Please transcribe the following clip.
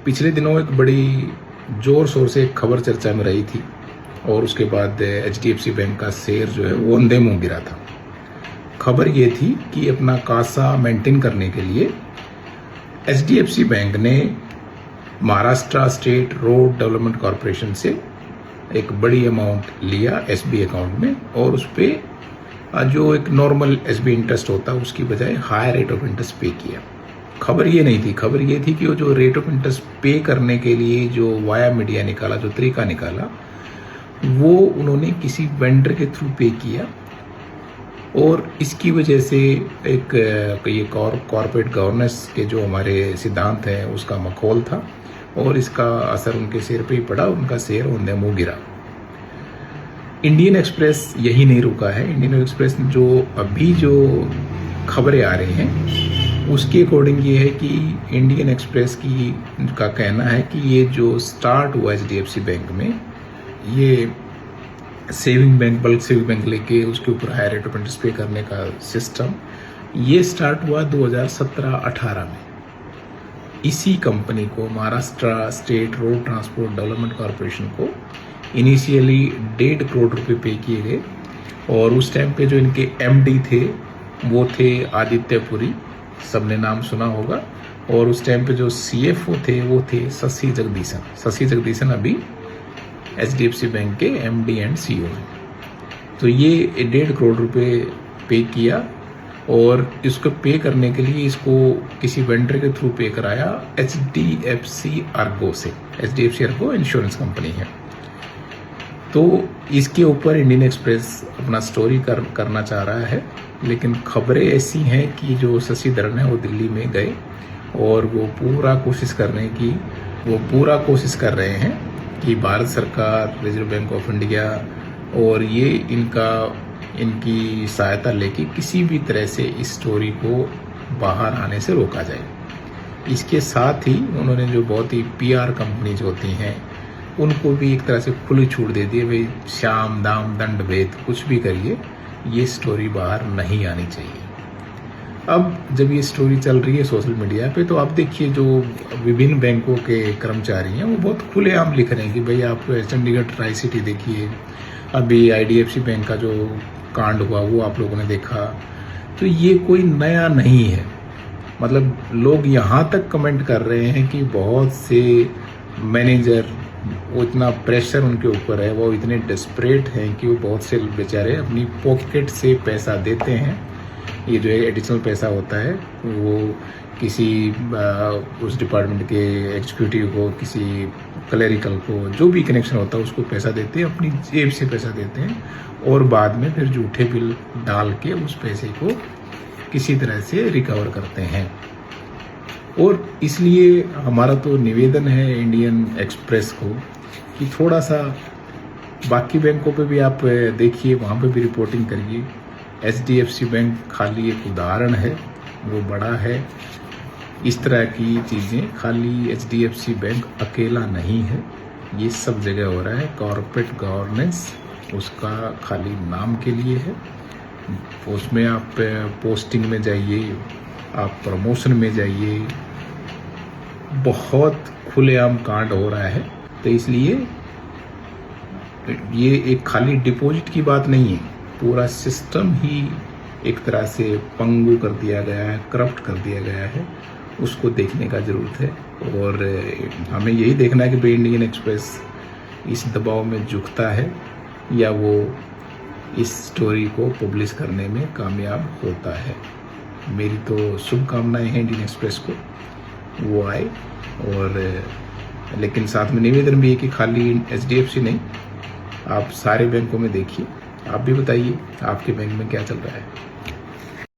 पिछले दिनों एक बड़ी जोर शोर से एक खबर चर्चा में रही थी और उसके बाद HDFC बैंक का शेयर जो है वो अंधे मुंह गिरा था। खबर ये थी कि अपना कासा मेंटेन करने के लिए HDFC बैंक ने Maharashtra state road development corporation से एक बड़ी अमाउंट लिया SB अकाउंट में और उस पर जो एक नॉर्मल SB इंटरेस्ट होता है उसकी बजाय हायर रेट ऑफ इंटरेस्ट पे किया। खबर ये नहीं थी, खबर ये थी कि वो जो रेट ऑफ इंटरेस्ट पे करने के लिए जो वाया मीडिया निकाला, जो तरीका निकाला, वो उन्होंने किसी वेंडर के थ्रू पे किया और इसकी वजह से एक ये कॉर्पोरेट गवर्नेंस के जो हमारे सिद्धांत हैं उसका मखौल था और इसका असर उनके शेयर पे ही पड़ा, उनका शेयर अंधे मुंह गिरा। इंडियन एक्सप्रेस यही नहीं रुका है। इंडियन एक्सप्रेस जो अभी जो खबरें आ रही हैं उसके अकॉर्डिंग ये है कि इंडियन एक्सप्रेस का कहना है कि ये जो स्टार्ट हुआ HDFC बैंक में, ये saving bank, bulk saving bank लेके उसके ऊपर हायर रेट ऑफ इंटरेस्ट पे करने का सिस्टम, ये स्टार्ट हुआ 2017-18 में। इसी कंपनी को, Maharashtra state road transport development corporation को इनिशियली 1.5 करोड़ रुपए पे किए गए और उस टाइम पे जो इनके MD थे वो थे आदित्य पुरी, सबने नाम सुना होगा, और उस टाइम पे जो CFO थे वो थे शशि जगदीशन। शशि जगदीशन अभी HDFC बैंक के MD एंड CEO हैं। तो ये 1.5 करोड़ रुपए पे किया और इसको पे करने के लिए इसको किसी वेंडर के थ्रू पे कराया HDFC अर्गो से। HDFC अर्गो इंश्योरेंस कंपनी है। तो इसके ऊपर इंडियन एक्सप्रेस अपना स्टोरी करना चाह रहा है, लेकिन खबरें ऐसी हैं कि जो शशिधरन है वो दिल्ली में गए और वो पूरा कोशिश कर रहे हैं कि भारत सरकार, रिजर्व बैंक ऑफ इंडिया और ये इनकी सहायता लेके किसी भी तरह से इस स्टोरी को बाहर आने से रोका जाए। इसके साथ ही उन्होंने जो बहुत ही PR कंपनीज होती हैं उनको भी एक तरह से खुली छूट दे दी है, भाई शाम दाम दंड भेद कुछ भी करिए, ये स्टोरी बाहर नहीं आनी चाहिए। अब जब ये स्टोरी चल रही है सोशल मीडिया पे, तो आप देखिए जो विभिन्न बैंकों के कर्मचारी हैं वो बहुत खुलेआम लिख रहे हैं कि भाई आप चंडीगढ़ ट्राई सिटी देखिए, अभी IDFC बैंक का जो कांड हुआ वो आप लोगों ने देखा। तो ये कोई नया नहीं है। मतलब लोग यहाँ तक कमेंट कर रहे हैं कि बहुत से मैनेजर, वो इतना प्रेशर उनके ऊपर है, वो इतने डेस्परेट हैं कि वो बहुत से बेचारे अपनी पॉकेट से पैसा देते हैं। ये जो एडिशनल पैसा होता है वो किसी उस डिपार्टमेंट के एग्जीक्यूटिव को, किसी क्लरिकल को, जो भी कनेक्शन होता है उसको पैसा देते हैं, अपनी जेब से पैसा देते हैं और बाद में फिर झूठे बिल डाल के उस पैसे को किसी तरह से रिकवर करते हैं। और इसलिए हमारा तो निवेदन है इंडियन एक्सप्रेस को कि थोड़ा सा बाकी बैंकों पे भी आप देखिए, वहाँ पे भी रिपोर्टिंग करिए। HDFC बैंक खाली एक उदाहरण है, वो बड़ा है। इस तरह की चीज़ें खाली HDFC बैंक अकेला नहीं है, ये सब जगह हो रहा है। कॉर्पोरेट गवर्नेंस उसका खाली नाम के लिए है, उसमें आप पोस्टिंग में जाइए, आप प्रमोशन में जाइए, बहुत खुलेआम कांड हो रहा है। तो इसलिए ये एक खाली डिपॉजिट की बात नहीं है, पूरा सिस्टम ही एक तरह से पंगु कर दिया गया है, करप्ट कर दिया गया है। उसको देखने का ज़रूरत है और हमें यही देखना है कि भाई इंडियन एक्सप्रेस इस दबाव में झुकता है या वो इस स्टोरी को पब्लिश करने में कामयाब होता है। मेरी तो शुभकामनाएं हैं इंडियन एक्सप्रेस को, वो आए। और लेकिन साथ में निवेदन भी है कि खाली HDFC नहीं, आप सारे बैंकों में देखिए, आप भी बताइए आपके बैंक में क्या चल रहा है।